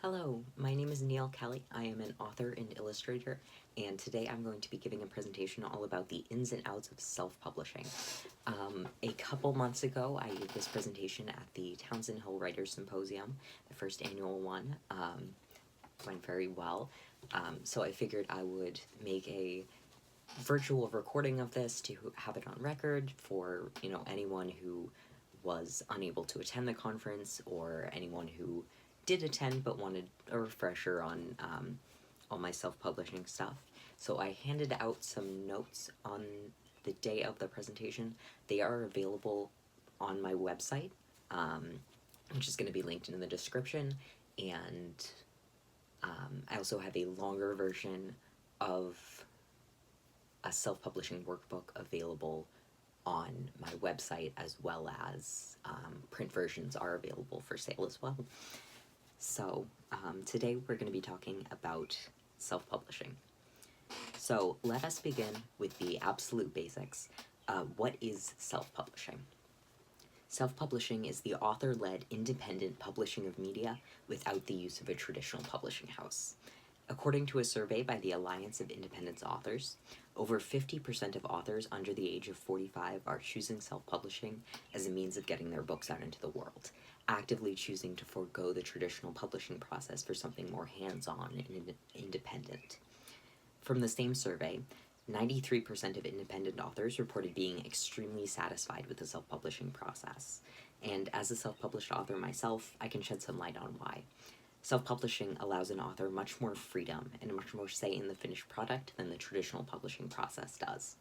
Hello, my name is Neale Kelley. I am an author and illustrator, and today I'm going to be giving a presentation all about the ins and outs of self-publishing. A couple months ago, I gave this presentation at the Townsend Hill Writers Symposium, the first annual one. Went very well, so I figured I would make a virtual recording of this to have it on record for, anyone who was unable to attend the conference or anyone who did attend but wanted a refresher on all my self-publishing stuff. So I handed out some notes on the day of the presentation. They are available on my website, which is going to be linked in the description, and I also have a longer version of a self-publishing workbook available on my website, as well as print versions are available for sale as well. So today we're going to be talking about self-publishing. So let us begin with the absolute basics. What is self-publishing? Self-publishing is the author-led independent publishing of media without the use of a traditional publishing house. According to a survey by the Alliance of Independent Authors, over 50% of authors under the age of 45 are choosing self-publishing as a means of getting their books out into the world, actively choosing to forego the traditional publishing process for something more hands-on and independent. From the same survey, 93% of independent authors reported being extremely satisfied with the self-publishing process. And as a self-published author myself, I can shed some light on why. Self-publishing allows an author much more freedom and much more say in the finished product than the traditional publishing process does.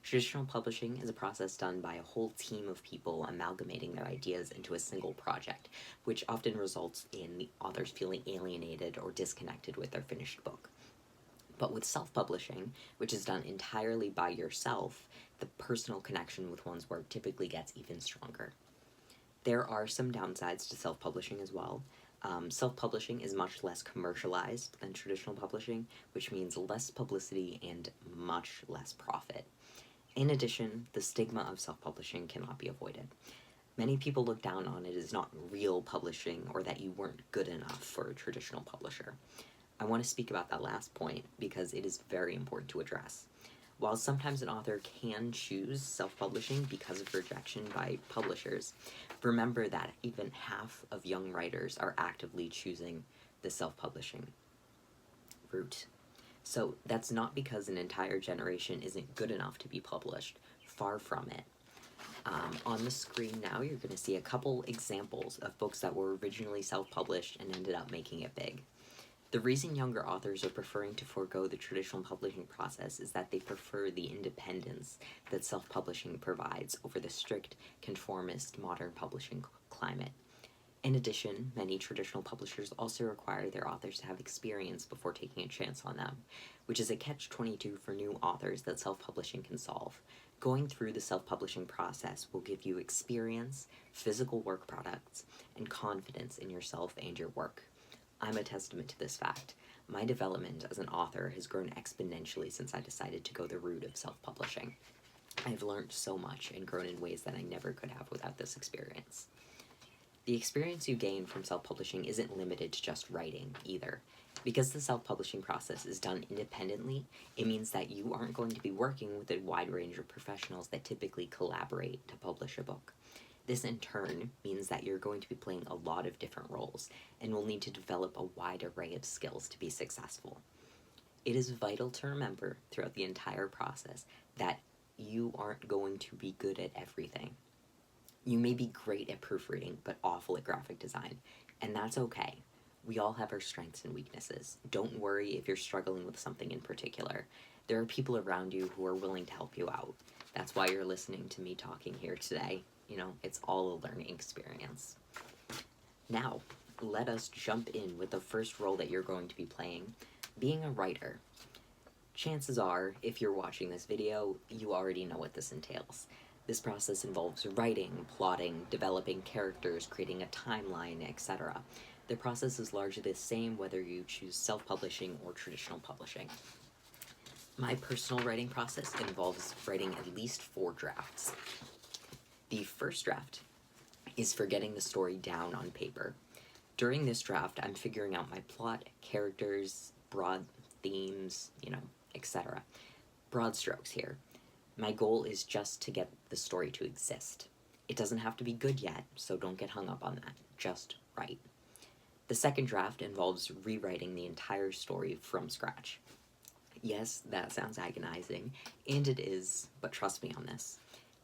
Traditional publishing is a process done by a whole team of people amalgamating their ideas into a single project, which often results in the authors feeling alienated or disconnected with their finished book. But with self-publishing, which is done entirely by yourself, the personal connection with one's work typically gets even stronger. There are some downsides to self-publishing as well. Self-publishing is much less commercialized than traditional publishing, which means less publicity and much less profit. In addition, the stigma of self-publishing cannot be avoided. Many people look down on it as not real publishing or that you weren't good enough for a traditional publisher. I want to speak about that last point because it is very important to address. While sometimes an author can choose self-publishing because of rejection by publishers, remember that even half of young writers are actively choosing the self-publishing route. So that's not because an entire generation isn't good enough to be published. Far from it. On the screen now, you're going to see a couple examples of books that were originally self-published and ended up making it big. The reason younger authors are preferring to forego the traditional publishing process is that they prefer the independence that self-publishing provides over the strict, conformist, modern publishing climate. In addition, many traditional publishers also require their authors to have experience before taking a chance on them, which is a catch-22 for new authors that self-publishing can solve. Going through the self-publishing process will give you experience, physical work products, and confidence in yourself and your work. I'm a testament to this fact. My development as an author has grown exponentially since I decided to go the route of self-publishing. I've learned so much and grown in ways that I never could have without this experience. The experience you gain from self-publishing isn't limited to just writing, either. Because the self-publishing process is done independently, it means that you aren't going to be working with a wide range of professionals that typically collaborate to publish a book. This, in turn, means that you're going to be playing a lot of different roles and will need to develop a wide array of skills to be successful. It is vital to remember throughout the entire process that you aren't going to be good at everything. You may be great at proofreading, but awful at graphic design, and that's okay. We all have our strengths and weaknesses. Don't worry if you're struggling with something in particular. There are people around you who are willing to help you out. That's why you're listening to me talking here today. It's all a learning experience. Now, let us jump in with the first role that you're going to be playing, being a writer. Chances are, if you're watching this video, you already know what this entails. This process involves writing, plotting, developing characters, creating a timeline, etc. The process is largely the same whether you choose self-publishing or traditional publishing. My personal writing process involves writing at least 4 drafts. The first draft is for getting the story down on paper. During this draft, I'm figuring out my plot, characters, broad themes, etc. Broad strokes here. My goal is just to get the story to exist. It doesn't have to be good yet, so don't get hung up on that. Just write. The second draft involves rewriting the entire story from scratch. Yes, that sounds agonizing, and it is, but trust me on this.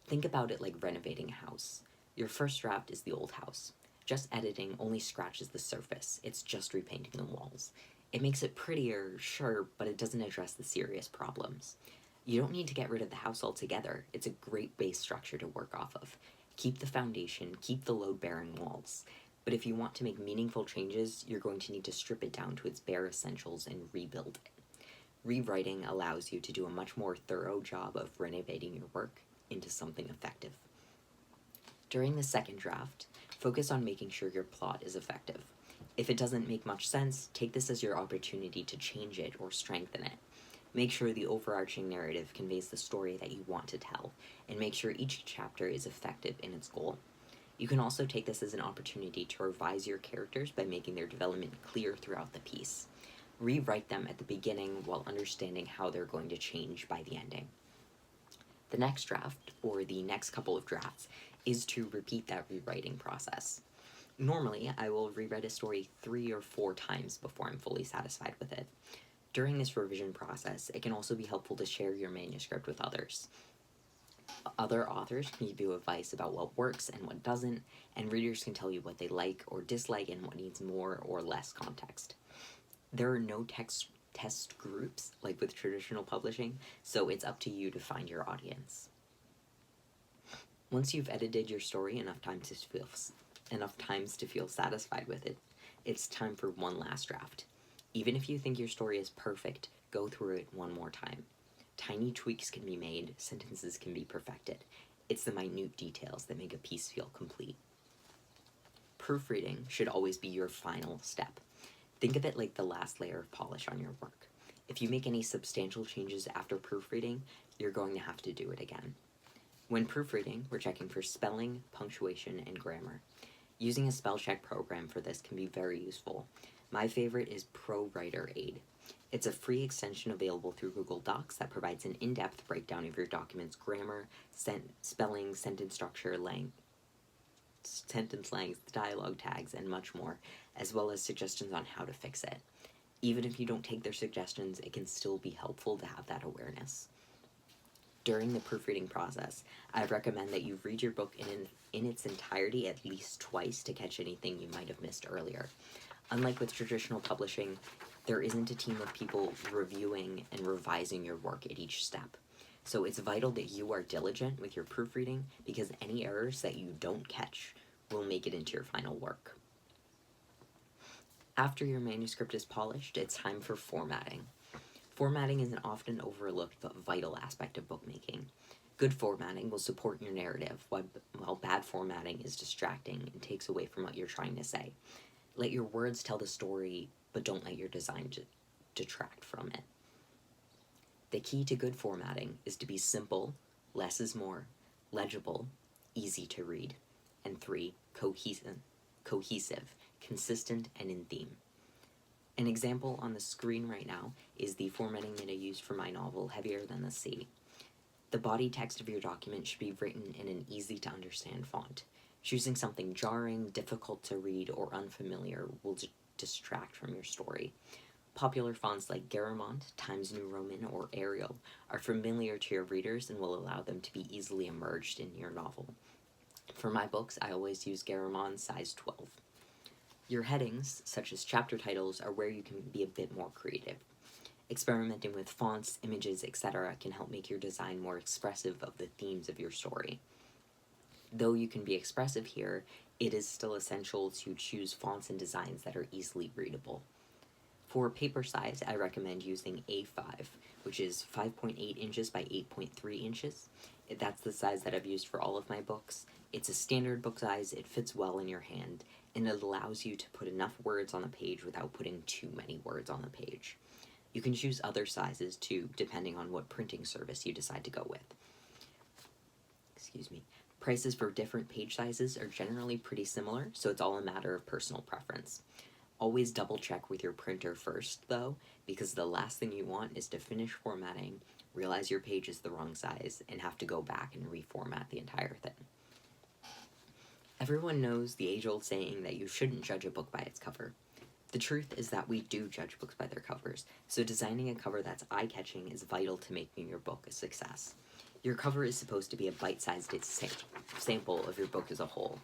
Think about it like renovating a house. Your first draft is the old house. Just editing only scratches the surface. It's just repainting the walls. It makes it prettier, sure, but it doesn't address the serious problems. You don't need to get rid of the house altogether. It's a great base structure to work off of. Keep the foundation, keep the load-bearing walls. But if you want to make meaningful changes, you're going to need to strip it down to its bare essentials and rebuild it. Rewriting allows you to do a much more thorough job of renovating your work into something effective. During the second draft, focus on making sure your plot is effective. If it doesn't make much sense, take this as your opportunity to change it or strengthen it. Make sure the overarching narrative conveys the story that you want to tell, and make sure each chapter is effective in its goal. You can also take this as an opportunity to revise your characters by making their development clear throughout the piece. Rewrite them at the beginning while understanding how they're going to change by the ending. The next draft, or the next couple of drafts, is to repeat that rewriting process. Normally, I will rewrite a story 3 or 4 times before I'm fully satisfied with it. During this revision process, it can also be helpful to share your manuscript with others. Other authors can give you advice about what works and what doesn't, and readers can tell you what they like or dislike and what needs more or less context. There are no test groups like with traditional publishing, so it's up to you to find your audience. Once you've edited your story enough times to feel satisfied with it, it's time for one last draft. Even if you think your story is perfect, go through it one more time. Tiny tweaks can be made, sentences can be perfected. It's the minute details that make a piece feel complete. Proofreading should always be your final step. Think of it like the last layer of polish on your work. If you make any substantial changes after proofreading, you're going to have to do it again. When proofreading, we're checking for spelling, punctuation, and grammar. Using a spell check program for this can be very useful. My favorite is ProWriter Aid. It's a free extension available through Google Docs that provides an in-depth breakdown of your document's grammar, spelling, sentence structure, sentence length, dialogue tags, and much more, as well as suggestions on how to fix it. Even if you don't take their suggestions, it can still be helpful to have that awareness. During the proofreading process, I recommend that you read your book in its entirety at least twice to catch anything you might have missed earlier. Unlike with traditional publishing, there isn't a team of people reviewing and revising your work at each step. So it's vital that you are diligent with your proofreading, because any errors that you don't catch will make it into your final work. After your manuscript is polished, it's time for formatting. Formatting is an often overlooked but vital aspect of bookmaking. Good formatting will support your narrative, while bad formatting is distracting and takes away from what you're trying to say. Let your words tell the story, but don't let your design detract from it. The key to good formatting is to be simple, less is more, legible, easy to read, and 3, cohesive, consistent, and in theme. An example on the screen right now is the formatting that I used for my novel, Heavier Than the Sea. The body text of your document should be written in an easy-to-understand font. Choosing something jarring, difficult to read, or unfamiliar will distract from your story. Popular fonts like Garamond, Times New Roman, or Arial are familiar to your readers and will allow them to be easily immersed in your novel. For my books, I always use Garamond size 12. Your headings, such as chapter titles, are where you can be a bit more creative. Experimenting with fonts, images, etc. can help make your design more expressive of the themes of your story. Though you can be expressive here, it is still essential to choose fonts and designs that are easily readable. For paper size, I recommend using A5, which is 5.8 inches by 8.3 inches. That's the size that I've used for all of my books. It's a standard book size, it fits well in your hand, and it allows you to put enough words on the page without putting too many words on the page. You can choose other sizes too, depending on what printing service you decide to go with. Prices for different page sizes are generally pretty similar, so it's all a matter of personal preference. Always double check with your printer first, though, because the last thing you want is to finish formatting, realize your page is the wrong size, and have to go back and reformat the entire thing. Everyone knows the age-old saying that you shouldn't judge a book by its cover. The truth is that we do judge books by their covers, so designing a cover that's eye-catching is vital to making your book a success. Your cover is supposed to be a bite-sized sample of your book as a whole.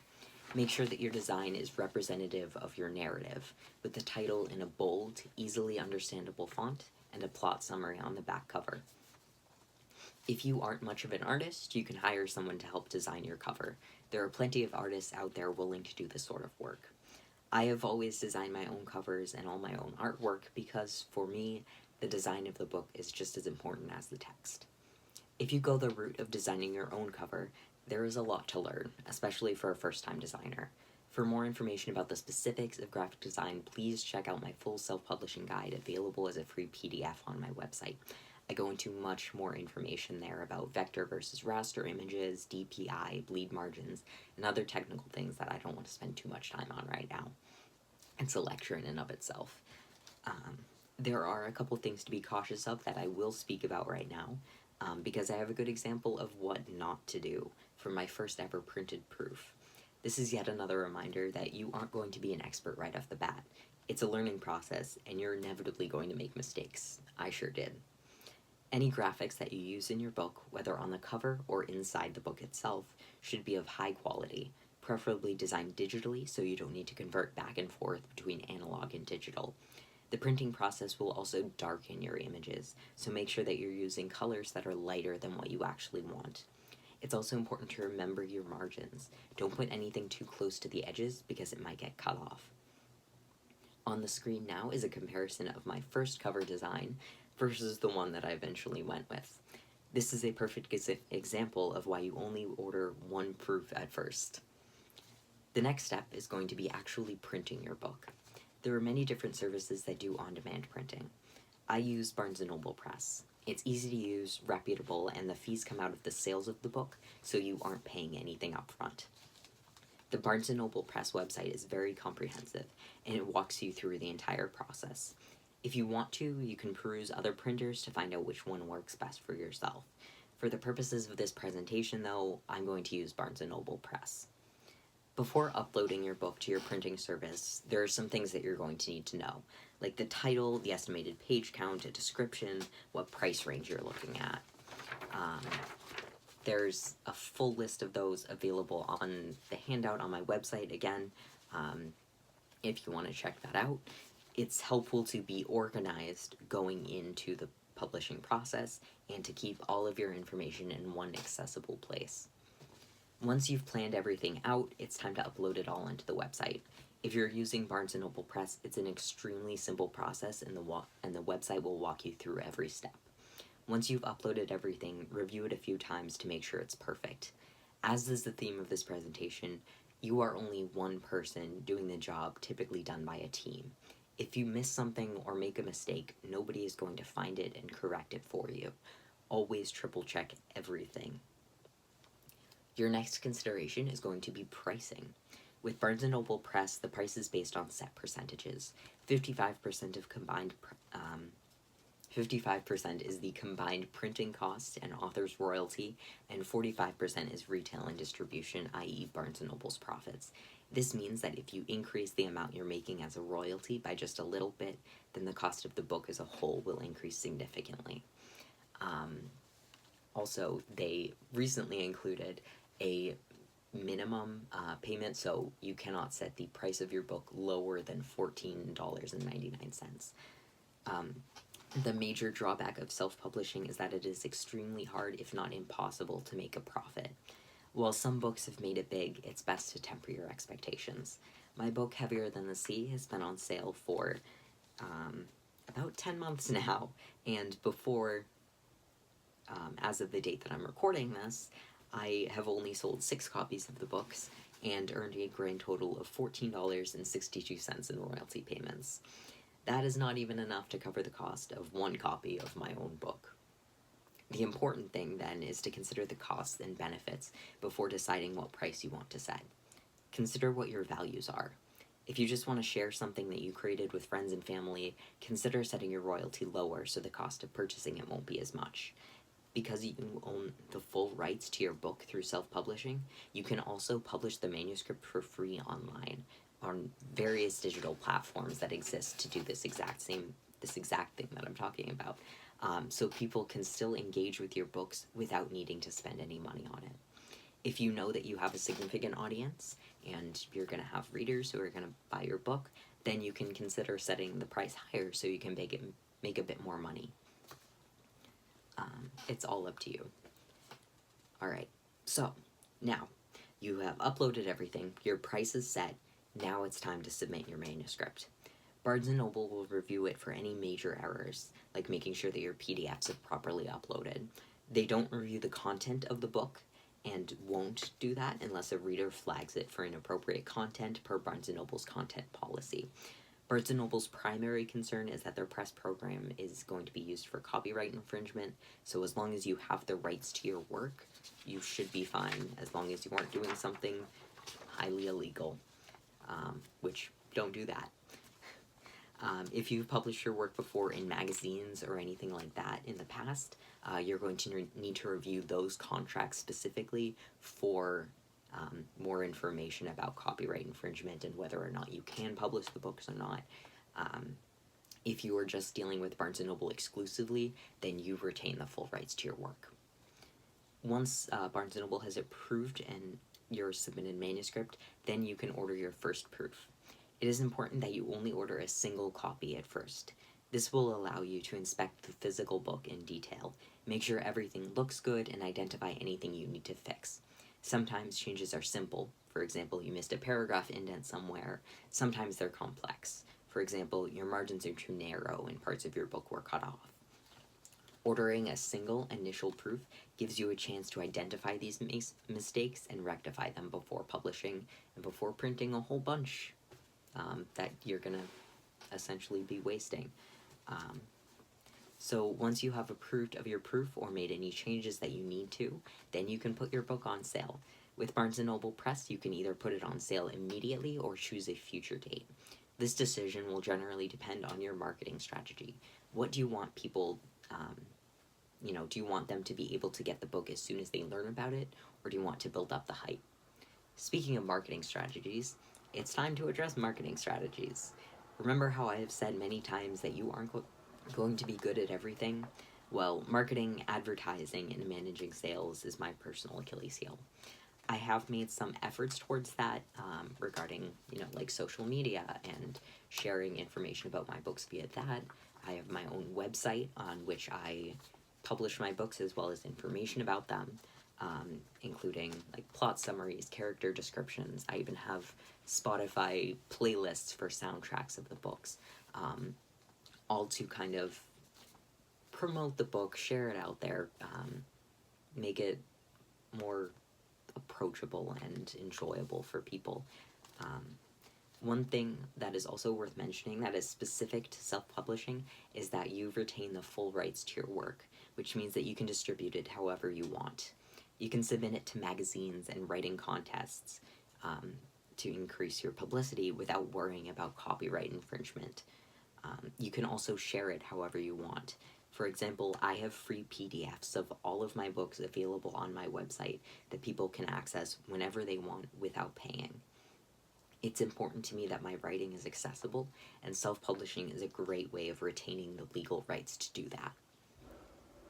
Make sure that your design is representative of your narrative, with the title in a bold, easily understandable font and a plot summary on the back cover. If you aren't much of an artist, you can hire someone to help design your cover. There are plenty of artists out there willing to do this sort of work. I have always designed my own covers and all my own artwork because, for me, the design of the book is just as important as the text. If you go the route of designing your own cover, there is a lot to learn, especially for a first-time designer. For more information about the specifics of graphic design, please check out my full self-publishing guide available as a free PDF on my website. I go into much more information there about vector versus raster images, DPI, bleed margins, and other technical things that I don't want to spend too much time on right now. It's a lecture in and of itself. There are a couple things to be cautious of that I will speak about right now, because I have a good example of what not to do for my first ever printed proof. This is yet another reminder that you aren't going to be an expert right off the bat. It's a learning process, and you're inevitably going to make mistakes. I sure did. Any graphics that you use in your book, whether on the cover or inside the book itself, should be of high quality, preferably designed digitally so you don't need to convert back and forth between analog and digital. The printing process will also darken your images, so make sure that you're using colors that are lighter than what you actually want. It's also important to remember your margins. Don't put anything too close to the edges because it might get cut off. On the screen now is a comparison of my first cover design versus the one that I eventually went with. This is a perfect example of why you only order one proof at first. The next step is going to be actually printing your book. There are many different services that do on-demand printing. I use Barnes & Noble Press. It's easy to use, reputable, and the fees come out of the sales of the book, so you aren't paying anything up front. The Barnes & Noble Press website is very comprehensive, and it walks you through the entire process. If you want to, you can peruse other printers to find out which one works best for yourself. For the purposes of this presentation, though, I'm going to use Barnes & Noble Press. Before uploading your book to your printing service, there are some things that you're going to need to know, like the title, the estimated page count, a description, what price range you're looking at. There's a full list of those available on the handout on my website, again, if you want to check that out. It's helpful to be organized going into the publishing process and to keep all of your information in one accessible place. Once you've planned everything out, it's time to upload it all onto the website. If you're using Barnes & Noble Press, it's an extremely simple process, and the website will walk you through every step. Once you've uploaded everything, review it a few times to make sure it's perfect. As is the theme of this presentation, you are only one person doing the job typically done by a team. If you miss something or make a mistake, nobody is going to find it and correct it for you. Always triple check everything. Your next consideration is going to be pricing. With Barnes & Noble Press, the price is based on set percentages. 55% is the combined printing cost and author's royalty, and 45% is retail and distribution, i.e. Barnes & Noble's profits. This means that if you increase the amount you're making as a royalty by just a little bit, then the cost of the book as a whole will increase significantly. Also, they recently included a minimum payment, so you cannot set the price of your book lower than $14.99. The major drawback of self-publishing is that it is extremely hard, if not impossible, to make a profit. While some books have made it big, it's best to temper your expectations. My book, Heavier Than the Sea, has been on sale for about 10 months now, and before, as of the date that I'm recording this, I have only sold 6 copies of the books and earned a grand total of $14.62 in royalty payments. That is not even enough to cover the cost of one copy of my own book. The important thing then is to consider the costs and benefits before deciding what price you want to set. Consider what your values are. If you just want to share something that you created with friends and family, consider setting your royalty lower so the cost of purchasing it won't be as much. Because you own the full rights to your book through self-publishing, you can also publish the manuscript for free online on various digital platforms that exist to do this exact thing that I'm talking about. So people can still engage with your books without needing to spend any money on it. If you know that you have a significant audience and you're going to have readers who are going to buy your book, then you can consider setting the price higher so you can make a bit more money. It's all up to you. Alright, so now you have uploaded everything, your price is set, now it's time to submit your manuscript. Barnes & Noble will review it for any major errors, like making sure that your PDFs are properly uploaded. They don't review the content of the book, and won't do that unless a reader flags it for inappropriate content per Barnes & Noble's content policy. Barnes & Noble's primary concern is that their press program is going to be used for copyright infringement, so as long as you have the rights to your work, you should be fine, as long as you aren't doing something highly illegal, which don't do that. If you've published your work before in magazines or anything like that in the past, you're going to need to review those contracts specifically for more information about copyright infringement and whether or not you can publish the books or not. If you are just dealing with Barnes & Noble exclusively, then you retain the full rights to your work. Once Barnes & Noble has approved and your submitted manuscript, then you can order your first proof. It is important that you only order a single copy at first. This will allow you to inspect the physical book in detail, make sure everything looks good, and identify anything you need to fix. Sometimes changes are simple. For example, you missed a paragraph indent somewhere. Sometimes they're complex. For example, your margins are too narrow and parts of your book were cut off. Ordering a single initial proof gives you a chance to identify these mistakes and rectify them before publishing and before printing a whole bunch that you're going to essentially be wasting. So once you have approved of your proof or made any changes that you need to, then you can put your book on sale. With Barnes & Noble Press, you can either put it on sale immediately or choose a future date. This decision will generally depend on your marketing strategy. What do you want people, do you want them to be able to get the book as soon as they learn about it, or do you want to build up the hype? Speaking of marketing strategies, it's time to address marketing strategies. Remember how I have said many times that you aren't going to be good at everything? Well, marketing, advertising, and managing sales is my personal Achilles heel. I have made some efforts towards that regarding, like social media and sharing information about my books via that. I have my own website on which I publish my books as well as information about them, including like plot summaries, character descriptions. I even have Spotify playlists for soundtracks of the books, all to kind of promote the book, share it out there, make it more approachable and enjoyable for people. One thing that is also worth mentioning that is specific to self-publishing is that you retain the full rights to your work, which means that you can distribute it however you want. You can submit it to magazines and writing contests to increase your publicity without worrying about copyright infringement. You can also share it however you want. For example, I have free PDFs of all of my books available on my website that people can access whenever they want without paying. It's important to me that my writing is accessible, and self-publishing is a great way of retaining the legal rights to do that.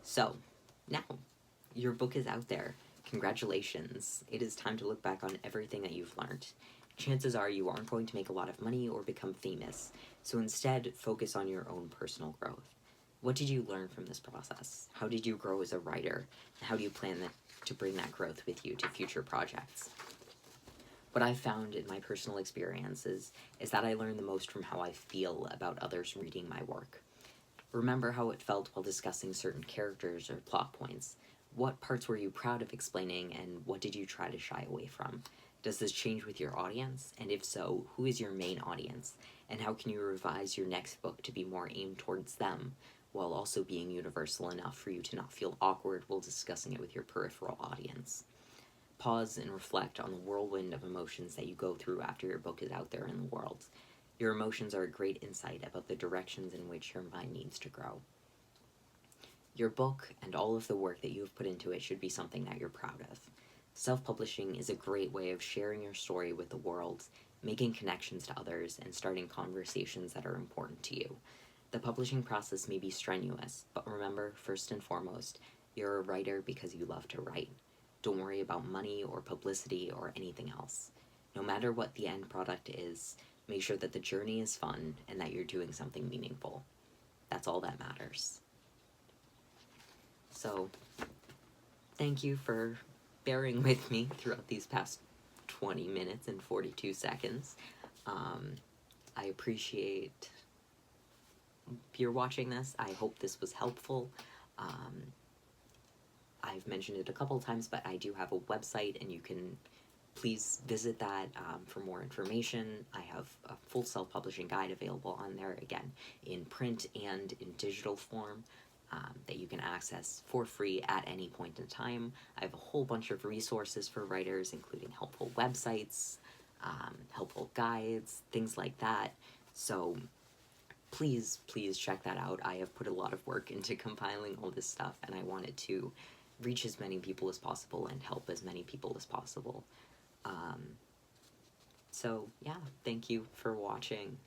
So, now, your book is out there. Congratulations. It is time to look back on everything that you've learned. Chances are you aren't going to make a lot of money or become famous, so instead focus on your own personal growth. What did you learn from this process? How did you grow as a writer? And how do you plan to bring that growth with you to future projects? What I've found in my personal experiences is that I learn the most from how I feel about others reading my work. Remember how it felt while discussing certain characters or plot points. What parts were you proud of explaining, and what did you try to shy away from? Does this change with your audience? And if so, who is your main audience? And how can you revise your next book to be more aimed towards them? while also being universal enough for you to not feel awkward while discussing it with your peripheral audience. Pause and reflect on the whirlwind of emotions that you go through after your book is out there in the world. Your emotions are a great insight about the directions in which your mind needs to grow. Your book and all of the work that you have put into it should be something that you're proud of. Self-publishing is a great way of sharing your story with the world, making connections to others, and starting conversations that are important to you. The publishing process may be strenuous, but remember, first and foremost, you're a writer because you love to write. Don't worry about money or publicity or anything else. No matter what the end product is, make sure that the journey is fun and that you're doing something meaningful. That's all that matters. So, thank you for bearing with me throughout these past 20 minutes and 42 seconds. I appreciate you're watching this. I hope this was helpful. I've mentioned it a couple times, but I do have a website, and you can please visit that for more information. I have a full self-publishing guide available on there, again, in print and in digital form, that you can access for free at any point in time. I have a whole bunch of resources for writers, including helpful websites, helpful guides, things like that. So please check that out. I have put a lot of work into compiling all this stuff, and I wanted to reach as many people as possible and help as many people as possible. So yeah, thank you for watching.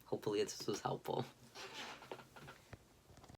Hopefully this was helpful.